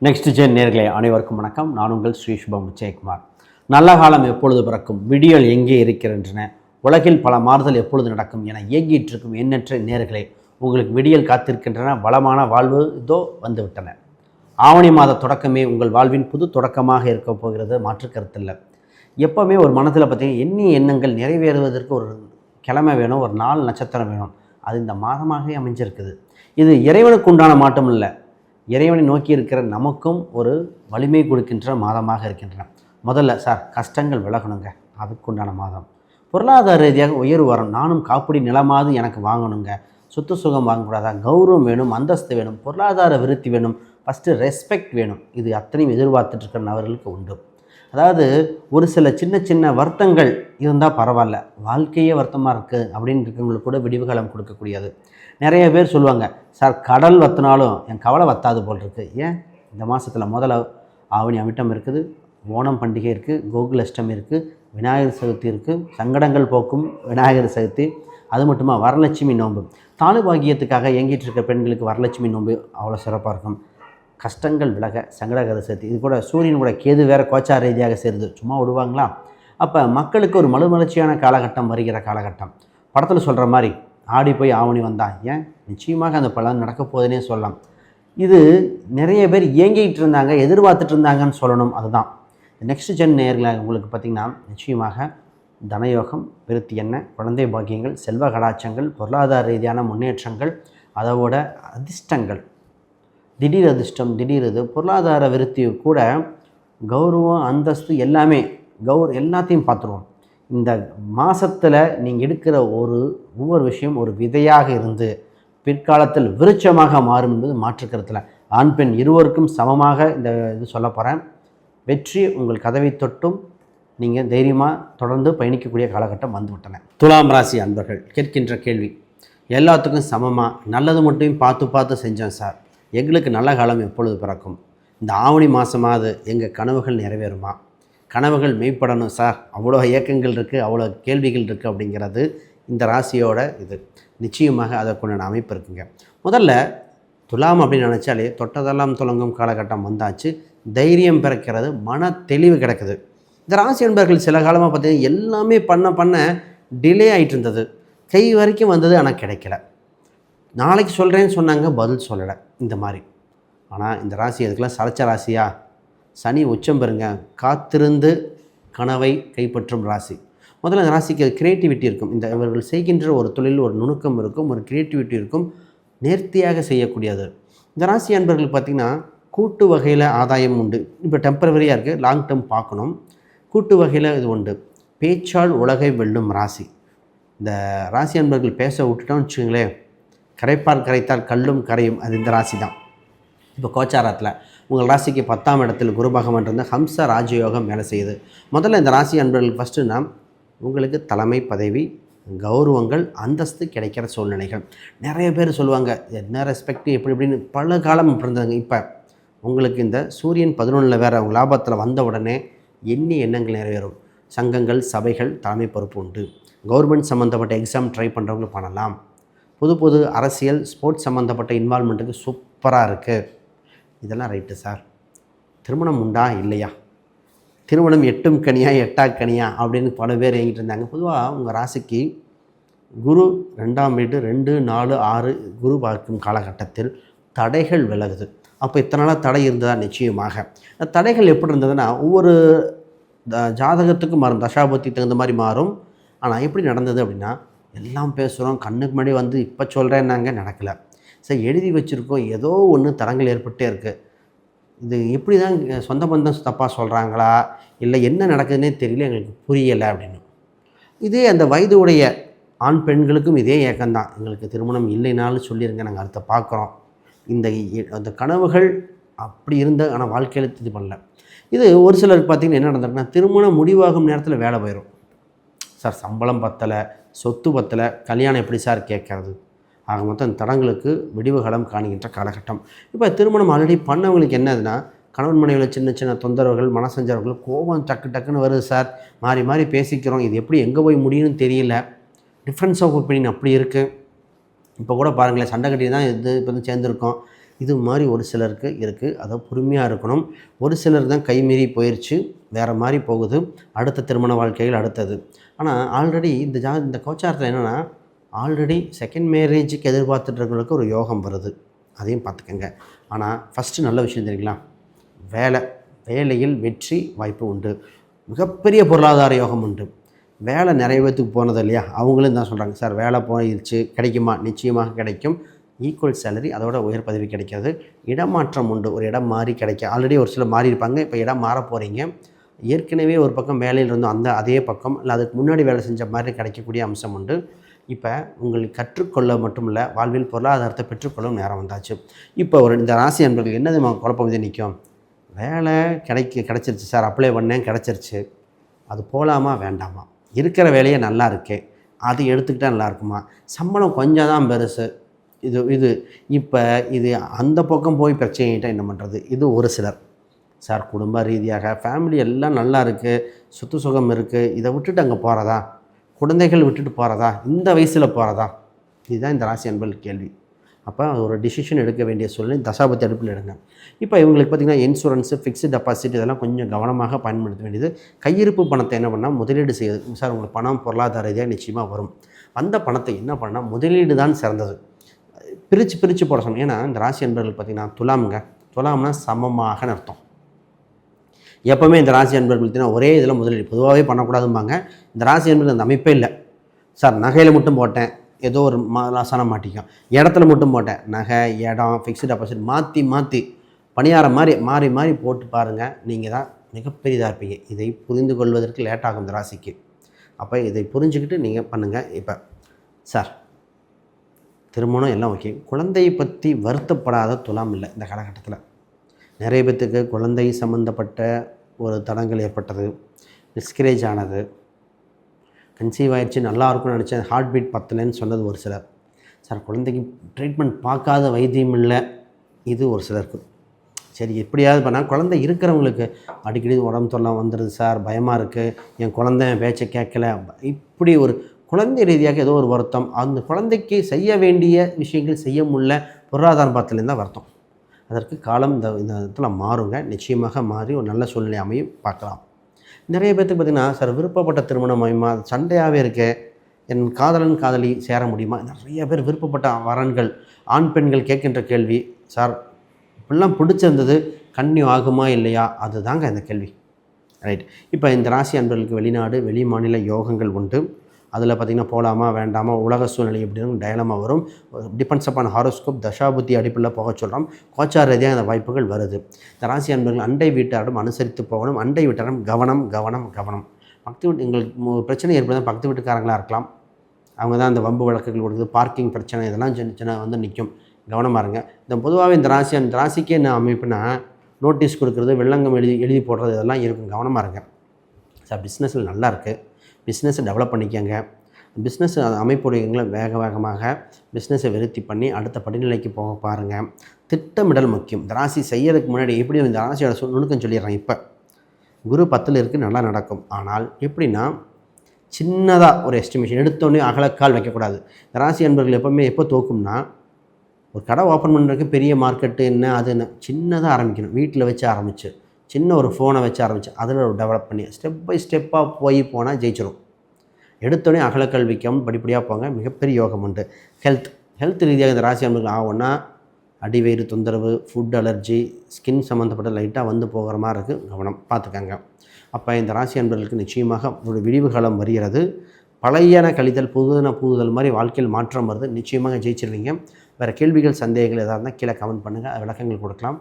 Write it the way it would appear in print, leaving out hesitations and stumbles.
Next gen நேர்களே அனைவருக்கும் வணக்கம். நான் உங்கள் ஸ்ரீ சுபம் விஜயகுமார். நல்ல காலம் எப்பொழுது பிறக்கும், விடியல் எங்கே இருக்கின்றன, உலகில் பல மாறுதல் எப்பொழுது நடக்கும் என இயங்கிட்டு இருக்கும் எண்ணற்ற நேர்களே, உங்களுக்கு விடியல் காத்திருக்கின்றன. வளமான வாழ்வு இதோ வந்துவிட்டன. ஆவணி மாத தொடக்கமே உங்கள் வாழ்வின் புது தொடக்கமாக இருக்க போகிறது, மாற்று கருத்தில்லை. எப்போவுமே ஒரு மனத்தில் பார்த்தீங்கன்னா எண்ணிய எண்ணங்கள் நிறைவேறுவதற்கு ஒரு கிழமை வேணும், ஒரு நாள் நட்சத்திரம் வேணும். அது இந்த மாதமாகவே அமைஞ்சிருக்குது. இது இறைவனுக்கு உண்டான மாற்றம் இல்லை, இறைவனை நோக்கி இருக்கிற நமக்கும் ஒரு வலிமை கொடுக்கின்ற மாதமாக இருக்கின்றன. முதல்ல சார் கஷ்டங்கள் விலகணுங்க, அதுக்குண்டான மாதம். பொருளாதார ரீதியாக உயர்வு வரும். நானும் காப்பீடு நிலமாவது எனக்கு வாங்கணுங்க, சொத்து சுகம் வாங்கக்கூடாதா, கௌரவம் வேணும், அந்தஸ்து வேணும், பொருளாதார விருத்தி வேணும், ஃபஸ்ட்டு ரெஸ்பெக்ட் வேணும். இது அத்தனையும் எதிர்பார்த்துட்டு இருக்கிற நபர்களுக்கு உண்டு. அதாவது ஒரு சில சின்ன சின்ன வருத்தங்கள் இருந்தால் பரவாயில்ல, வாழ்க்கையே வருத்தமாக இருக்குது அப்படின்னு இருக்கவங்களுக்கு கூட விடிவுகாலம் கொடுக்கக்கூடியது. நிறைய பேர் சொல்லுவாங்க, சார் கடல் வத்தினாலும் என் கவலை வத்தாது போல் இருக்குது. ஏன் இந்த மாதத்தில் முதல்ல ஆவணி அவிட்டம் இருக்குது, ஓணம் பண்டிகை இருக்குது, கோகுலஷ்டமி இருக்குது, விநாயகர் சதுர்த்தி இருக்குது, சங்கடங்கள் போக்கும் விநாயகர் சதுர்த்தி. அது மட்டுமா வரலட்சுமி நோன்பு, தாலு பாக்கியத்துக்காக இயங்கிட்டு இருக்க பெண்களுக்கு வரலட்சுமி நோன்பு அவ்வளோ சிறப்பாக இருக்கும். கஷ்டங்கள் விலக சங்கடகர சதுர்த்தி. இது கூட சூரியன் கூட கேது வேறு கோச்சார ரீதியாக சேருது, சும்மா விடுவாங்களா? அப்போ மக்களுக்கு ஒரு மறுமலர்ச்சியான காலகட்டம் வருகிற காலகட்டம். படத்தில் சொல்கிற மாதிரி ஆடி போய் ஆவணி வந்தா ஏன் நிச்சயமாக அந்த பலன் நடக்க போகுதுன்னே சொல்லலாம். இது நிறைய பேர் இயங்கிட்டு இருந்தாங்க, எதிர்பார்த்துட்டு இருந்தாங்கன்னு சொல்லணும். அதுதான் நெக்ஸ்ட் ஜென் நேயர்களாக உங்களுக்கு பார்த்திங்கன்னா நிச்சயமாக தனயோகம், விருத்தி என்ன, குழந்தை பாக்கியங்கள், செல்வ கடாட்சங்கள், பொருளாதார ரீதியான முன்னேற்றங்கள், அதோட அதிர்ஷ்டங்கள், திடீர் அதிர்ஷ்டம், திடீர் இது பொருளாதார விருத்தி கூட, கௌரவம், அந்தஸ்து எல்லாமே எல்லாத்தையும் பார்த்துருவோம். இந்த மாதத்தில் நீங்கள் எடுக்கிற ஒவ்வொரு விஷயம் ஒரு விதையாக இருந்து பிற்காலத்தில் விருட்சமாக மாறும் என்பது மாற்றுக்கருத்தில். ஆண் பெண் இருவருக்கும் சமமாக இந்த இது சொல்ல போகிறேன். வெற்றி உங்கள் கதவை தொட்டும் நீங்கள் தைரியமாக தொடர்ந்து பயணிக்கக்கூடிய காலகட்டம் வந்துவிட்டன. துலாம் ராசி அன்பர்கள் கேட்கின்ற கேள்வி, எல்லாத்துக்கும் சமமாக நல்லது மட்டும் பார்த்து செஞ்சேன் சார், எங்களுக்கு நல்ல காலம் எப்பொழுது பிறக்கும், இந்த ஆவணி மாதமாவது எங்கள் கனவுகள் நிறைவேறுமா, கனவுகள் மெய்ப்படணும் சார், அவ்வளோ இயக்கங்கள் இருக்குது, அவ்வளோ கேள்விகள் இருக்குது அப்படிங்கிறது இந்த ராசியோட இது. நிச்சயமாக அதற்குண்டான அமைப்பு இருக்குங்க. முதல்ல துலாம் அப்படின்னு நினச்சாலே தொட்டதெல்லாம் துலங்கும் காலகட்டம் வந்தாச்சு, தைரியம் பிறக்கிறது, மன தெளிவு கிடக்குது. இந்த ராசி என்பர்கள் சில காலமாக பார்த்தீங்கன்னா எல்லாமே பண்ண டிலே ஆகிட்டு இருந்தது, கை வரைக்கும் வந்தது, ஆனால் கிடைக்கல. நாளைக்கு சொல்கிறேன்னு சொன்னாங்க, பதில் சொல்லலை, இந்த மாதிரி. ஆனால் இந்த ராசி அதுக்கெல்லாம் சளைச்ச ராசியா? சனி உச்சம் பெறுங்க, காத்திருந்து கனவை கைப்பற்றும் ராசி. முதல்ல இந்த ராசிக்கு கிரியேட்டிவிட்டி இருக்கும். இந்த இவர்கள் செய்கின்ற ஒரு தொழில் ஒரு நுணுக்கம் இருக்கும், ஒரு கிரியேட்டிவிட்டி இருக்கும், நேர்த்தியாக செய்யக்கூடியது. இந்த ராசி அன்பர்கள் பார்த்திங்கன்னா கூட்டு வகையில் ஆதாயம் உண்டு. இப்போ டெம்பரவரியாக இருக்குது, லாங் டேர்ம் பார்க்கணும். கூட்டு வகையில் இது உண்டு. பேச்சால் உலகை வெல்லும் ராசி. இந்த ராசி அன்பர்கள் பேச விட்டுட்டோம்னு வச்சுங்களேன், கரைத்தால் கல்லும் கரையும். அது இந்த ராசி தான். இப்போ கோச்சாரத்தில் உங்கள் ராசிக்கு 10ஆம் இடத்தில் குரு பகவான் இருந்து ஹம்ச ராஜயோகம் வேலை செய்யுது. முதல்ல இந்த ராசி அன்பர்கள் ஃபஸ்ட்டுனா உங்களுக்கு தலைமை பதவி, கௌரவங்கள், அந்தஸ்து கிடைக்கிற சூழ்நிலைகள். நிறைய பேர் சொல்லுவாங்க என்ன ரெஸ்பெக்ட் எப்படி இப்படின்னு, பல காலம் இப்படி இருந்தாங்க. இப்போ உங்களுக்கு இந்த சூரியன் 11 வேறு உங்கள் லாபத்தில் வந்த உடனே எண்ணி எண்ணங்கள் நிறைவேறும். சங்கங்கள், சபைகள், தலைமை பொறுப்பு உண்டு. கவர்மெண்ட் சம்மந்தப்பட்ட எக்ஸாம் ட்ரை பண்ணுறவங்க பண்ணலாம். புது அரசியல், ஸ்போர்ட்ஸ் சம்மந்தப்பட்ட இன்வால்மெண்ட்டுக்கு சூப்பராக இருக்குது. இதெல்லாம் ரைட்டு சார். திருமணம் உண்டா இல்லையா, திருமணம் எட்டும் கனியா எட்டா கனியா அப்படின்னு பல பேர் இயங்கிட்டு இருந்தாங்க. பொதுவாக உங்கள் ராசிக்கு குரு 2ஆம் வீடு 2, 4, 6 குரு பார்க்கும் காலகட்டத்தில் தடைகள் விலகுது. அப்போ இத்தனை நாளாக தடை இருந்ததா? நிச்சயமாக. தடைகள் எப்படி இருந்ததுன்னா ஒவ்வொரு ஜாதகத்துக்கும் மாறும், தசாபுத்தி தகுந்த மாதிரி மாறும். ஆனால் எப்படி நடந்தது அப்படின்னா, எல்லாம் பேசுகிறோம், கண்ணுக்கு முன்னாடி வந்து இப்போ சொல்கிறேன்னாங்க, நடக்கலை. சரி எழுதி வச்சுருக்கோம், ஏதோ ஒன்று தடங்கள் ஏற்பட்டே இருக்குது. இது எப்படி தான் சொந்த பந்தம் தப்பாக சொல்கிறாங்களா, இல்லை என்ன நடக்குதுன்னே தெரியல, எங்களுக்கு புரியலை அப்படின்னு. இதே அந்த வயது உடைய ஆண் பெண்களுக்கும் இதே ஏக்கம்தான். எங்களுக்கு திருமணம் இல்லைனாலும் சொல்லிடுங்க, நாங்கள் அடுத்த பார்க்குறோம். அந்த கனவுகள் அப்படி இருந்த, ஆனால் வாழ்க்கையில் இது பண்ணல. இது ஒரு சிலருக்கு பார்த்திங்கன்னா என்ன நடந்திருக்குன்னா, திருமணம் முடிவாகும் நேரத்தில் வேலை போயிடும். சார் சம்பளம் பத்தலை, சொத்து பத்தலை, கல்யாணம் எப்படி சார் கேட்கறது? ஆக மொத்தம் இந்த தடங்களுக்கு விடிவுகாலம் காணுகின்ற காலகட்டம். இப்போ திருமணம் ஆல்ரெடி பண்ணவங்களுக்கு என்னதுன்னா, கணவன் மனைவியில் சின்ன சின்ன தொந்தரவுகள், மனசஞ்சரவுகள், கோபம் டக்குன்னு வருது சார், மாறி பேசிக்கிறோம், இது எப்படி எங்கே போய் முடியும்னு தெரியல, டிஃப்ரென்ஸ் ஆஃப் ஒப்பீனியன் அப்படி இருக்குது. இப்போ கூட பாருங்களேன், சண்டை கட்டி தான் இது இப்போ வந்து சேர்ந்துருக்கோம், இது மாதிரி ஒரு சிலருக்கு இருக்குது. அதை பொறுமையாக இருக்கணும். ஒரு சிலர் தான் கைமீறி போயிடுச்சு, வேறு மாதிரி போகுது, அடுத்த திருமண வாழ்க்கைகள் அடுத்தது. ஆனால் ஆல்ரெடி இந்த கோச்சாரத்தில் என்னென்னா, ஆல்ரெடி செகண்ட் மேரேஜுக்கு எதிர்பார்த்துட்ருக்கிறவங்களுக்கு ஒரு யோகம் வருது, அதையும் பார்த்துக்கங்க. ஆனால் ஃபஸ்ட்டு நல்ல விஷயம் தெரியுங்களா, வேலையில் வெற்றி வாய்ப்பு உண்டு, மிகப்பெரிய பொருளாதார யோகம் உண்டு. வேலை நிறைய பேத்துக்கு போனது இல்லையா, அவங்களும் தான் சொல்கிறாங்க, சார் வேலை போயிடுச்சு, கிடைக்குமா? நிச்சயமாக கிடைக்கும். ஈக்குவல் சேலரி, அதோட உயர் பதவி கிடைக்கிறது. இடமாற்றம் உண்டு, ஒரு இடம் மாறி கிடைக்க. ஆல்ரெடி ஒரு சில மாறி இருப்பாங்க, இப்போ இடம் மாற போகிறீங்க. ஏற்கனவே ஒரு பக்கம் வேலையில் இருந்தோம், அதே பக்கம் இல்லை அதுக்கு முன்னாடி வேலை செஞ்ச மாதிரி கிடைக்கக்கூடிய அம்சம் உண்டு. இப்போ உங்களுக்கு கற்றுக்கொள்ள மட்டும் இல்லை, வாழ்வில் பொருளாதாரத்தை பெற்றுக்கொள்ளும் நேரம் வந்தாச்சு. இப்போ இந்த ராசி அன்பர்கள் என்னது குழப்பம் வந்து நிற்கும், வேலை கிடச்சிருச்சு சார், அப்ளை பண்ணேன் கிடச்சிருச்சு, அது போகலாமா வேண்டாமா, இருக்கிற வேலையே நல்லா இருக்கே, அது எடுத்துக்கிட்டால் நல்லா இருக்குமா, சம்பளம் கொஞ்சம் தான் பெருசு, இப்போ அந்த பக்கம் போய் பிரச்சனைகிட்ட என்ன பண்ணுறது. இது ஒரு சிலர். சார் குடும்ப ரீதியாக ஃபேமிலி எல்லாம் நல்லா இருக்குது, சொத்து சுகம் இருக்குது, இதை விட்டுட்டு அங்கே போகிறதா, குழந்தைகள் விட்டுட்டு போகிறதா, இந்த வயசில் போகிறதா, இதுதான் இந்த ராசி அன்பர்கள் கேள்வி. அப்போ ஒரு டிசிஷன் எடுக்க வேண்டிய சூழ்நிலை தசாபத்தி அடுப்பில் எடுங்க. இப்போ இவங்களுக்கு பார்த்திங்கன்னா இன்சூரன்ஸு, ஃபிக்ஸ்டு டெபாசிட் இதெல்லாம் கொஞ்சம் கவனமாக பயன்படுத்த வேண்டியது. கையிருப்பு பணத்தை என்ன பண்ணால் முதலீடு செய்யுது. சார் உங்களுக்கு பணம் பொருளாதார ரீதியாக நிச்சயமாக வரும். அந்த பணத்தை என்ன பண்ணால் முதலீடு தான் சிறந்தது. பிரித்து போட சொன்னோம். ஏன்னா இந்த ராசி அன்பர்கள் பார்த்திங்கன்னா துலாம்னா சமமாக அர்த்தம். எப்போவுமே இந்த ராசி அன்பர்கள் பார்த்திங்கன்னா ஒரே இதில் முதலீடு பொதுவாகவே பண்ணக்கூடாதும்பாங்க. இந்த ராசி அன்பர்கள் அந்த அமைப்பே இல்லை. சார் நகையில் மட்டும் போட்டேன், ஏதோ ஒரு லாசான மாட்டிக்கும், இடத்துல மட்டும் போட்டேன், நகை இடம் ஃபிக்ஸ்டு டெபாசிட் மாற்றி பணியாரம் மாறி போட்டு பாருங்கள், நீங்கள் தான் மிகப்பெரியதாக இருப்பீங்க. இதை புரிந்து கொள்வதற்கு லேட்டாகும் இந்த ராசிக்கு. அப்போ இதை புரிஞ்சுக்கிட்டு நீங்கள் பண்ணுங்கள். இப்போ சார் திருமணம் எல்லாம் ஓகே, குழந்தையை பற்றி வருத்தப்படாத துலாம் இல்லை இந்த காலகட்டத்தில். நிறைய பேர்த்துக்கு குழந்தை சம்மந்தப்பட்ட ஒரு தடங்கள் ஏற்பட்டது, மிஸ்கரேஜ் ஆனது, கன்சீவ் ஆகிடுச்சு, நல்லா இருக்கும்னு நினச்சேன், ஹார்ட் பீட் பத்தலைன்னு சொன்னது ஒரு சிலர். சார் குழந்தைக்கு ட்ரீட்மெண்ட் பார்க்காத வைத்தியம் இல்லை, இது ஒரு சிலருக்கு. சரி எப்படியாவது பண்ணால் குழந்தை இருக்கிறவங்களுக்கு அடிக்கடி உடம்பு தொல்லை வந்துடுது சார், பயமாக இருக்குது, என் குழந்தை பேச்சை கேட்கல, இப்படி ஒரு குழந்தை ரீதியாக ஏதோ ஒரு வருத்தம், அந்த குழந்தைக்கு செய்ய வேண்டிய விஷயங்கள் செய்ய முடியல, பொருளாதாரம் பார்த்தலேருந்து தான் வருத்தம். அதற்கு காலம் இந்த இடத்துல மாறுங்க, நிச்சயமாக மாறி ஒரு நல்ல சூழ்நிலை அமையும் பார்க்கலாம். நிறைய பேர்த்துக்கு பார்த்திங்கன்னா, சார் விருப்பப்பட்ட திருமணம் அமையுமா, சண்டையாகவே இருக்கே, என் காதலன் காதலி சேர முடியுமா, நிறைய பேர் விருப்பப்பட்ட வரன்கள் ஆண் பெண்கள் கேட்கின்ற கேள்வி. சார் இப்படிலாம் பிடிச்சிருந்தது, கன்னியூ ஆகுமா இல்லையா, அதுதாங்க இந்த கேள்வி. ரைட். இப்போ இந்த ராசி அன்பர்களுக்கு வெளிநாடு வெளி மாநில யோகங்கள் உண்டு. அதில் பார்த்திங்கன்னா போகலாமா வேண்டாமா, உலக சூழ்நிலை எப்படின்னு டயலமா வரும். டிபெண்ட்ஸ் அப்பான் ஹாரோஸ்கோப் தசாபுத்தி அடிப்படையில் போக சொல்கிறோம். கோச்சார ரீதியாக அந்த வாய்ப்புகள் வருது. இந்த ராசி அன்பர்கள் அண்டை வீட்டாரிடம் அனுசரித்து போகணும். அண்டை வீட்டாரிடம் கவனம். பக்கத்து வீட்டு எங்களுக்கு பிரச்சனை ஏற்படுது, பக்கத்து வீட்டுக்காரங்களாக இருக்கலாம், அவங்க தான் அந்த வம்பு வழக்குகள் கொடுக்குது, பார்க்கிங் பிரச்சனை இதெல்லாம் சின்ன வந்து நிற்கும், கவனமாக இருங்க. இந்த பொதுவாகவே இந்த ராசிக்கே என்ன அமைப்புனா, நோட்டீஸ் கொடுக்குறது, வெள்ளங்கம் எழுதி போடுறது இதெல்லாம் இருக்கும், கவனமாக இருங்க. சார் பிஸ்னஸில் நல்லா இருக்குது, பிஸ்னஸை டெவலப் பண்ணிக்கங்க. பிஸ்னஸ் அமைப்புடையவங்களை வேகமாக பிஸ்னஸை விருத்தி பண்ணி அடுத்த படிநிலைக்கு போக பாருங்கள். திட்டமிடல் முக்கியம். இந்த ராசி செய்யறதுக்கு முன்னாடி எப்படி இந்த ராசியோட நுணுக்கம் சொல்லிடுறேன். இப்போ குரு 10ல் இருக்குது, நல்லா நடக்கும். ஆனால் எப்படின்னா சின்னதாக ஒரு எஸ்டிமேஷன் எடுத்தோடனே அகலக்கால் வைக்கக்கூடாது. இந்த ராசி அன்பர்கள் எப்போ தோக்கும்னா, ஒரு கடை ஓப்பன் பண்ணுறதுக்கு பெரிய மார்க்கெட்டு என்ன அது என்ன, சின்னதாக ஆரம்பிக்கணும். வீட்டில் வச்சு ஆரம்பிச்சு, சின்ன ஒரு ஃபோனை வச்சு ஆரம்பிச்சு, அதில் ஒரு டெவலப் பண்ணி ஸ்டெப் பை ஸ்டெப்பாக போனால் ஜெயிச்சிடும். எடுத்தோடனே அகலக்கல்விக்காமல் படிப்படியாக போங்க, மிகப்பெரிய யோகம் உண்டு. ஹெல்த் ரீதியாக இந்த ராசி அன்பர்கள் ஆகும்னா, அடிவயிறு தொந்தரவு, ஃபுட் அலர்ஜி, ஸ்கின் சம்மந்தப்பட்ட லைட்டாக வந்து போகிற மாதிரி இருக்குது, கவனம் பார்த்துக்கங்க. அப்போ இந்த ராசி அன்பர்களுக்கு நிச்சயமாக ஒரு விடிவு காலம் வருகிறது. பழையன கழிதல் புதுதல் மாதிரி வாழ்க்கையில் மாற்றம் வருது, நிச்சயமாக ஜெயிச்சிருவீங்க. வேறு கேள்விகள் சந்தேகங்கள் எதாவது இருந்தால் கீழே கமெண்ட் பண்ணுங்கள், விளக்கங்கள் கொடுக்கலாம்.